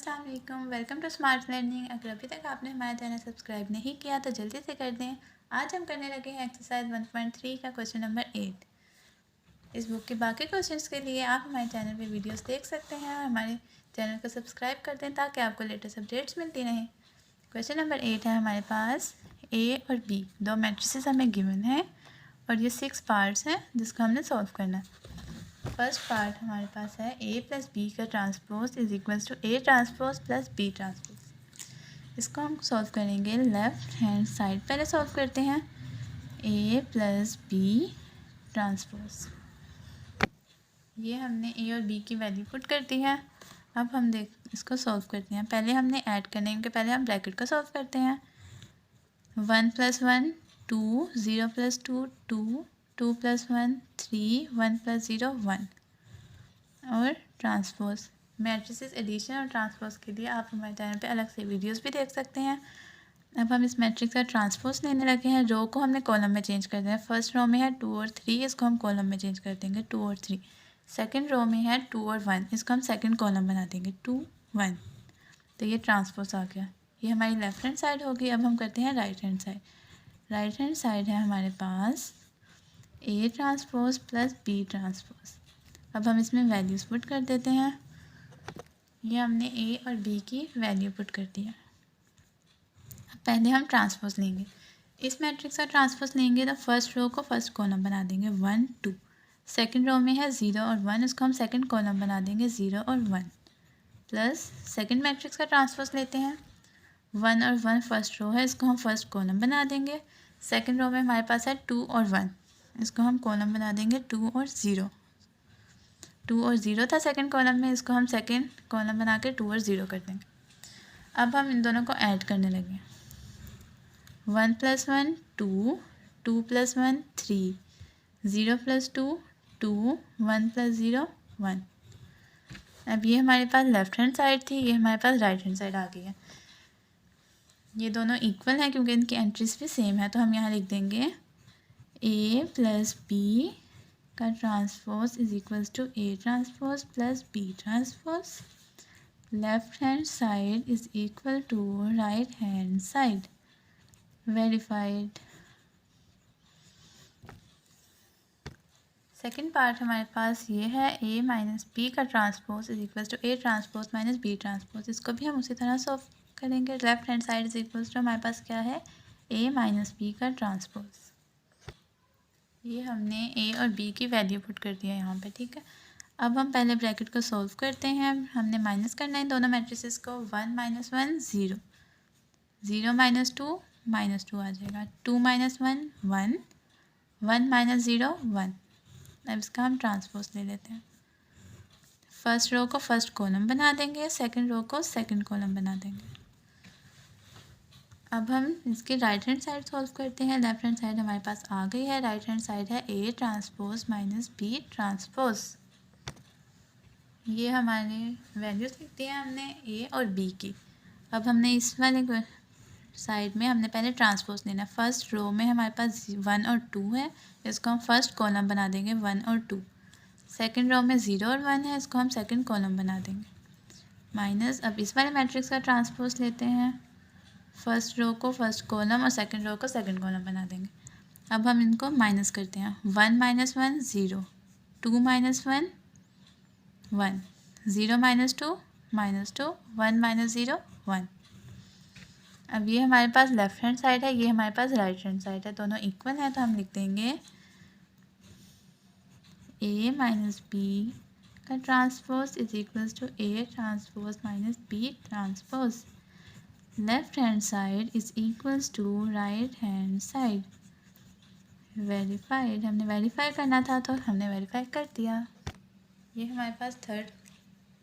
अस्सलाम वालेकुम, welcome to smart learning. अगर अभी तक आपने हमारा चैनल सब्सक्राइब नहीं किया तो जल्दी से कर दें। आज हम करने लगे हैं एक्सरसाइज 1.3 का क्वेश्चन नंबर 8। इस बुक के बाकी क्वेश्चंस के लिए आप हमारे चैनल पे वीडियोस देख सकते हैं और हमारे चैनल को सब्सक्राइब कर दें ताकि आपको लेटेस्ट अपडेट्स मिलती रहें। क्वेश्चन नंबर 8 है हमारे पास। ए और बी दो मैट्रिसेस हमें गिवन है और ये 6 पार्ट्स हैं जिसको हमने सॉल्व करना है। फर्स्ट पार्ट हमारे पास है ए प्लस बी का transpose is equals to A transpose plus B transpose. इसको हम सॉल्व करेंगे लेफ्ट हैंड साइड। पहले सॉल्व करते हैं ए प्लस बी ट्रांसपोज। ये हमने ए और बी की वैल्यू पुट कर दी है। अब हम इसको सॉल्व करते हैं। पहले हमने ऐड करने के पहले हम ब्रैकेट को सॉल्व करते हैं। 1 + 1 2, 0 + 2 2, 2 + 1 3, 1 + 0 1। और ट्रांसपोज मैट्रिसेस एडिशन और ट्रांसपोज के लिए आप हमारे चैनल पे अलग से वीडियोस भी देख सकते हैं। अब हम इस मैट्रिक्स का ट्रांसपोज लेने लगे हैं। रो को हमने कॉलम में चेंज कर दिया है। फर्स्ट रो में है 2 और 3, इसको हम कॉलम में चेंज कर देंगे 2 और 3। सेकेंड रो में है 2 और 1, इसको हम सेकेंड कॉलम बना देंगे 2 1। तो ये ट्रांसपोज आ गया। ये हमारी लेफ्ट हैंड साइड होगी। अब हम करते हैं right hand side. Right hand side है हमारे पास A transpose plus B transpose. अब हम इसमें वैल्यूज़ पुट कर देते हैं। ये हमने ए और बी की वैल्यू पुट कर दिया। अब पहले हम ट्रांसपोज लेंगे। इस मैट्रिक्स का ट्रांसपोज लेंगे तो फर्स्ट रो को फर्स्ट कॉलम बना देंगे 1 2। सेकंड रो में है 0 और 1, इसको हम सेकंड कॉलम बना देंगे 0 और 1। प्लस सेकंड मैट्रिक्स का ट्रांसपोज लेते हैं। 1 और 1 फर्स्ट रो है, इसको हम फर्स्ट कॉलम बना देंगे। सेकंड रो में हमारे पास है 2 और 1, इसको हम कॉलम बना देंगे 2 और 0। 2 और 0 था सेकंड कॉलम में, इसको हम सेकंड कॉलम बना के 2 और 0 कर देंगे। अब हम इन दोनों को ऐड करने लगे। 1 + 1 2, 2 + 1 3, 0 + 2 2, 1 + 0 1। अब ये हमारे पास लेफ्ट हैंड साइड थी, ये हमारे पास राइट हैंड साइड आ गई है। ये दोनों इक्वल हैं क्योंकि इनकी एंट्रीज भी सेम है, तो हम यहाँ लिख देंगे ए प्लस बी का transpose is equals to A transpose plus B transpose. Left hand side is equal to right hand side. Verified. Second part हमारे पास ये है ए माइनस बी का transpose is equals to A transpose minus B transpose. इसको भी हम उसी तरह सॉल्व करेंगे। Left hand side is equals to हमारे पास क्या है, ए माइनस बी का ट्रांसपोज। ये हमने ए और बी की वैल्यू पुट कर दिया यहाँ पे, ठीक है। अब हम पहले ब्रैकेट को सॉल्व करते हैं। हमने माइनस करना है दोनों मैट्रिसेस को। 1 - 1 0, 0 - 2 -2 आ जाएगा। 2 - 1 1, 1 - 0 1। अब इसका हम ट्रांसपोज ले लेते हैं। फर्स्ट रो को फर्स्ट कॉलम बना देंगे, सेकंड रो को सेकंड कॉलम बना देंगे। अब हम इसकी राइट हैंड साइड सॉल्व करते हैं। लेफ्ट हैंड साइड हमारे पास आ गई है। राइट हैंड साइड है A transpose minus B transpose. ये हमारे वैल्यूज लिख दी है हमने ए और बी की। अब हमने इस वाले साइड में हमने पहले ट्रांसपोज लेना है। फर्स्ट रो में हमारे पास 1 और 2 है, इसको हम फर्स्ट कॉलम बना देंगे 1 और 2। सेकंड रो में 0 और 1 है, इसको हम सेकंड कॉलम बना देंगे। माइनस अब इस वाले मैट्रिक्स का ट्रांसपोज लेते हैं। फर्स्ट रो को फर्स्ट कॉलम और सेकंड रो को सेकंड कॉलम बना देंगे। अब हम इनको माइनस करते हैं। 1 - 1 0, 2 - 1 1, 0 - 2 -2, 1 - 0 1। अब ये हमारे पास लेफ्ट हैंड साइड है, ये हमारे पास राइट हैंड साइड है, दोनों इक्वल हैं, तो हम लिख देंगे ए माइनस बी का transpose is equals to A transpose minus B transpose. Left hand side is equals to right hand side. Verified. हमने वेरीफाई करना था तो हमने वेरीफाई कर दिया। ये हमारे पास थर्ड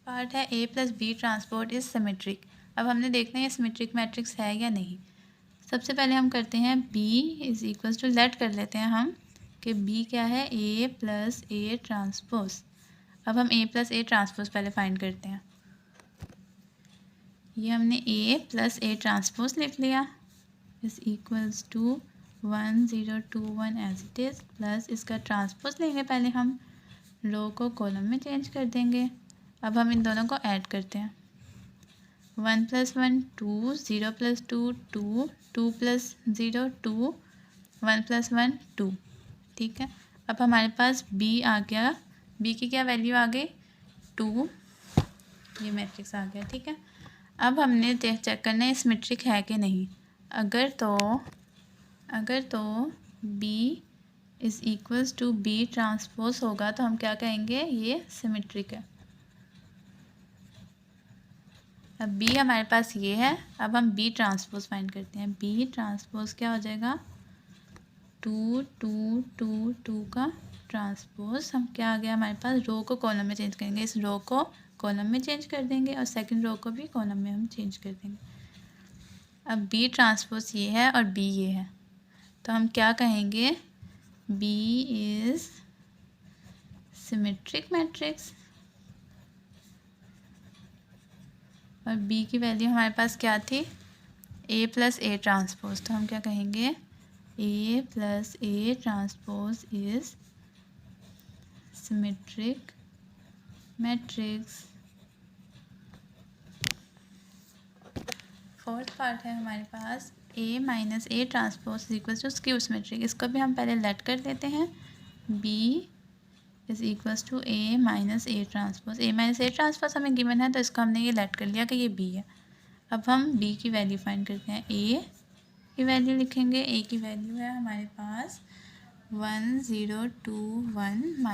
पार्ट है A plus B transpose is symmetric. अब हमने देखना है सिमेट्रिक मैट्रिक्स है या नहीं। सबसे पहले हम करते हैं B is equals to, let कर लेते हैं हम कि बी क्या है, ए प्लस ए ट्रांसपोज। अब हम ए प्लस ए ट्रांसपोज पहले फाइंड करते हैं। ये हमने ए प्लस ए ट्रांसपोज लिख लिया is equals to 1 0 2 1 as it is, plus इसका ट्रांसपोज लेंगे। पहले हम रो को कॉलम में चेंज कर देंगे। अब हम इन दोनों को ऐड करते हैं। 1 + 1 2, 0 + 2 2, 2 + 0 2, 1 + 1 2। ठीक है, अब हमारे पास b आ गया। b की क्या वैल्यू आ गई? 2। ये मैट्रिक्स आ गया। ठीक है, अब हमने चेक करना है सिमेट्रिक है कि नहीं। अगर तो b = b ट्रांसपोज होगा तो हम क्या कहेंगे? ये सिमेट्रिक है। अब b हमारे पास ये है। अब हम b ट्रांसपोज फाइंड करते हैं। b ट्रांसपोज क्या हो जाएगा? 2 2 2 2 का ट्रांसपोज। हम क्या आ गया हमारे पास? रो को कॉलम में चेंज करेंगे। इस रो को कॉलम में चेंज कर देंगे और सेकंड रो को भी कॉलम में हम चेंज कर देंगे। अब b ट्रांसपोज ये है और b ये है, तो हम क्या कहेंगे? b is symmetric matrix. और b की वैल्यू हमारे पास क्या थी? a + a transpose. तो हम क्या कहेंगे? a + a transpose is symmetric matrix. Fourth part है हमारे पास a - a transpose = skew symmetric. इसको भी हम पहले लेट कर लेते हैं। b = a - a transpose. a - a transpose हमें गिवन है तो इसको हमने ये लेट कर लिया कि ये b है। अब हम b की वैल्यू फाइंड करते हैं। a की वैल्यू लिखेंगे। a की वैल्यू है हमारे पास 1 0 2 1 -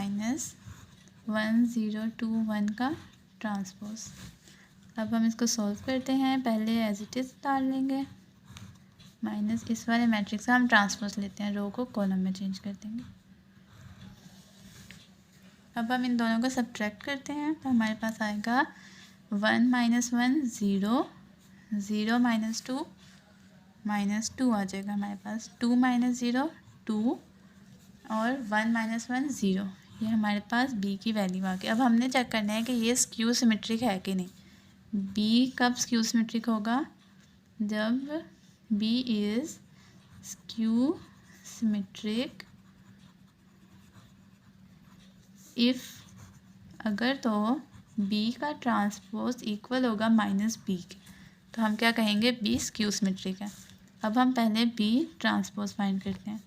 1 0 2 1 का ट्रांसपोज। अब हम इसको सॉल्व करते हैं। पहले एज इट इज़ डाल लेंगे माइनस इस वाले मैट्रिक्स का हम ट्रांसपोज लेते हैं, रो को कॉलम में चेंज कर देंगे। अब हम इन दोनों को सब्ट्रैक्ट करते हैं तो हमारे पास आएगा 1 - 1 0, 0 - 2 -2 आ जाएगा हमारे पास। 2 - 0 2 और 1 - 1 0। ये हमारे पास b की वैल्यू आ गई। अब हमने चेक करना है कि ये स्क्यू सिमेट्रिक है कि नहीं। b कब स्क्यू सिमेट्रिक होगा? जब b is skew symmetric if, अगर तो b का ट्रांसपोज इक्वल होगा -b के, तो हम क्या कहेंगे? b स्क्यू सिमेट्रिक है। अब हम पहले b ट्रांसपोज फाइंड करते हैं।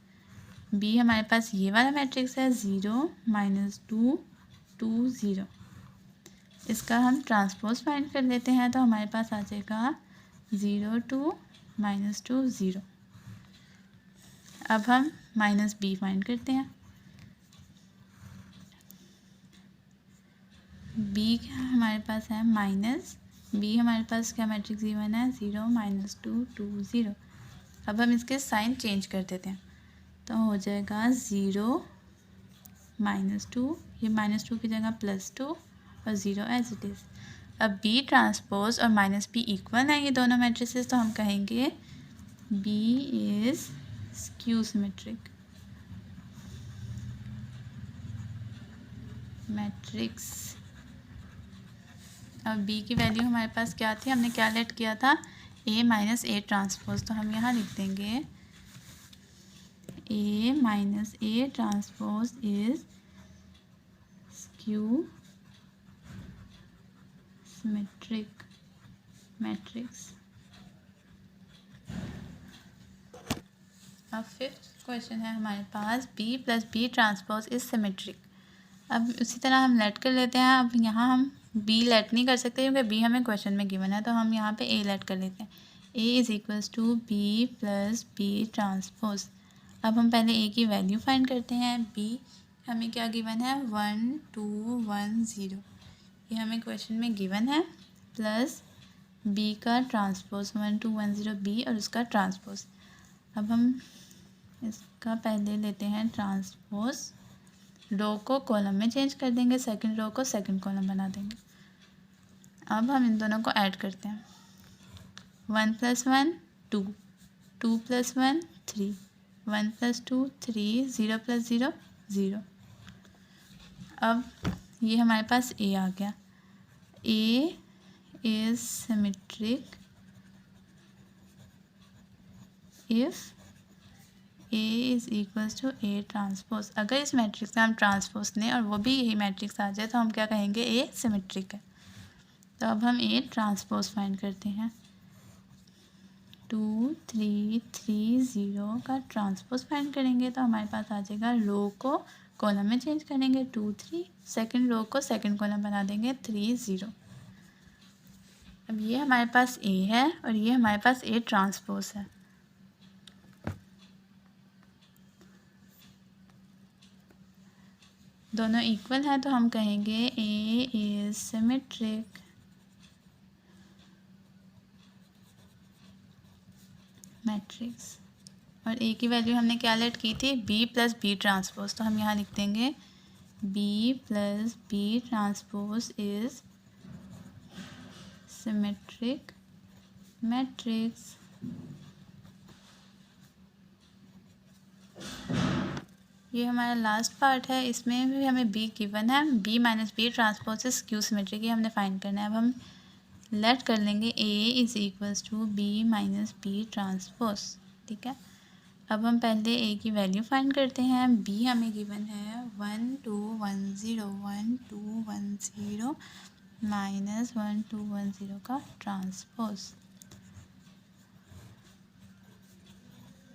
b हमारे पास ये वाला मैट्रिक्स है 0 - 2 2 0। इसका हम ट्रांसपोज फाइंड कर लेते हैं तो हमारे पास आ जाएगा 0 2 -2 0। अब हम -b फाइंड करते हैं। b हमारे पास है b हमारे पास क्या मैट्रिक्स गिवन है? 0 - 2 2 0। अब हम इसके साइन चेंज कर देते हैं तो हो जाएगा 0 - 2, ये -2 की जगह +2 और 0 एज इट इज़। अब b ट्रांसपोज और -b इक्वल है ये दोनों मैट्रिसेस, तो हम कहेंगे b is skew symmetric matrix. अब b की वैल्यू हमारे पास क्या थी? हमने क्या लेट किया था? a - a transpose. तो हम यहाँ लिख देंगे a - a transpose is skew symmetric matrix. अब फिफ्थ क्वेश्चन है हमारे पास b + b transpose is symmetric. अब उसी तरह हम लेट कर लेते हैं। अब यहाँ हम b लेट नहीं कर सकते क्योंकि b हमें क्वेश्चन में गिवन है, तो हम यहाँ पे a लेट कर लेते हैं। a = b + b transpose. अब हम पहले a की वैल्यू फाइंड करते हैं। b हमें क्या गिवन है? 1 2 1 0, ये हमें क्वेश्चन में गिवन है, प्लस b का ट्रांसपोज 1 2 1 0 b और उसका ट्रांसपोज। अब हम इसका पहले लेते हैं ट्रांसपोज, रो को कॉलम में चेंज कर देंगे, सेकंड रो को सेकंड कॉलम बना देंगे। अब हम इन दोनों को ऐड करते हैं। 1 + 1 2, 2 + 1 3, 1 + 2 3, 0 + 0 0। अब ये हमारे पास a आ गया। a is symmetric if a = a transpose. अगर इस मैट्रिक्स का हम ट्रांसपोज लें और वो भी यही मैट्रिक्स आ जाए तो हम क्या कहेंगे? a सिमेट्रिक है। तो अब हम ए ट्रांसपोज फाइंड करते हैं। 2 3 3 0 का ट्रांसपोज फाइंड करेंगे तो हमारे पास आ जाएगा, रो को कॉलम में चेंज करेंगे 2 3, सेकंड रो को सेकंड कॉलम बना देंगे 3 0। अब ये हमारे पास ए है और ये हमारे पास ए ट्रांसपोज है। दोनों इक्वल है तो हम कहेंगे ए इज सिमेट्रिक मैट्रिक्स। और ए की वैल्यू हमने क्या लेट की थी, बी प्लस बी ट्रांसपोज, तो हम यहाँ लिख देंगे B plus B transpose is symmetric matrix. ये हमारा लास्ट पार्ट है, इसमें भी हमें बी गिवन है, B minus B transpose is skew symmetric, ये हमने फाइंड करना है। अब हम लेट कर लेंगे A is equals to B minus B transpose. ठीक है, अब हम पहले ए की वैल्यू फाइंड करते हैं। बी हमें गिवन है 1 2 1 0 1 2 1 0 माइनस 1 2 1 0 का ट्रांसपोज।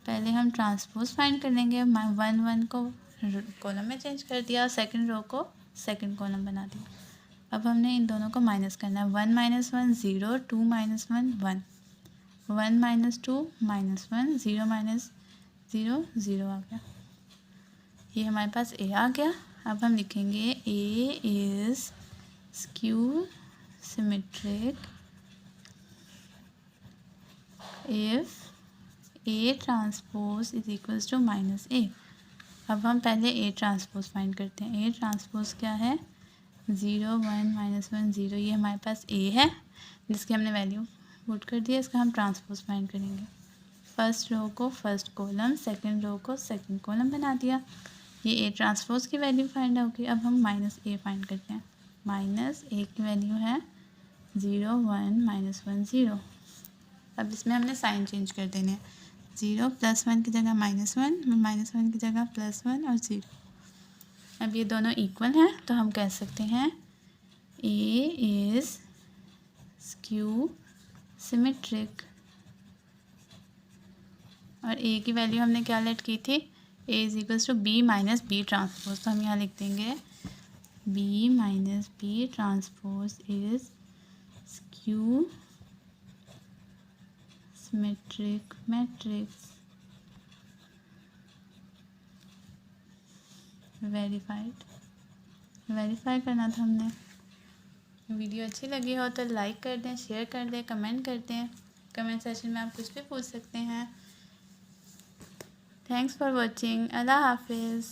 पहले हम ट्रांसपोज फाइंड कर लेंगे। 1 1 को कॉलम में चेंज कर दिया, सेकंड रो को सेकंड कॉलम बना दिया। अब हमने इन दोनों को माइनस करना है। 1 minus 1 0, 2 minus 1 1, 1 minus 2 minus 1, 0 minus 0 0 आ गया। ये हमारे पास ए आ गया। अब हम लिखेंगे A is skew symmetric if A transpose is equals to minus A. अब हम पहले ए ट्रांसपोज फाइंड करते हैं। ए ट्रांसपोज क्या है, 0 1 माइनस 1 0, ये हमारे पास ए है जिसकी हमने वैल्यू पुट कर दिया। इसका हम ट्रांसपोज फाइंड करेंगे। फर्स्ट रो को फर्स्ट कॉलम, सेकंड रो को सेकंड कॉलम बना दिया। ये ए ट्रांसपोज की वैल्यू फाइंड होगी। अब हम माइनस ए फाइंड करते हैं। माइनस ए की वैल्यू है 0 1 माइनस 1 0। अब इसमें हमने साइन चेंज कर देने हैं। 0 प्लस 1 की जगह माइनस 1, माइनस 1 की जगह प्लस 1 और 0। अब ये दोनों इक्वल हैं तो हम कह सकते हैं ए इज स्क्यू सिमेट्रिक। और ए की वैल्यू हमने क्या लेट की थी, A is equals to B minus B transpose, तो हम यहाँ लिख देंगे B minus B transpose is skew symmetric matrix. Verify करना था हमने। वीडियो अच्छी लगी हो तो लाइक कर दें, शेयर कर दें, कमेंट कर दें। कमेंट सेक्शन में आप कुछ भी पूछ सकते हैं। Thanks for watching. अल्लाह हाफिज़।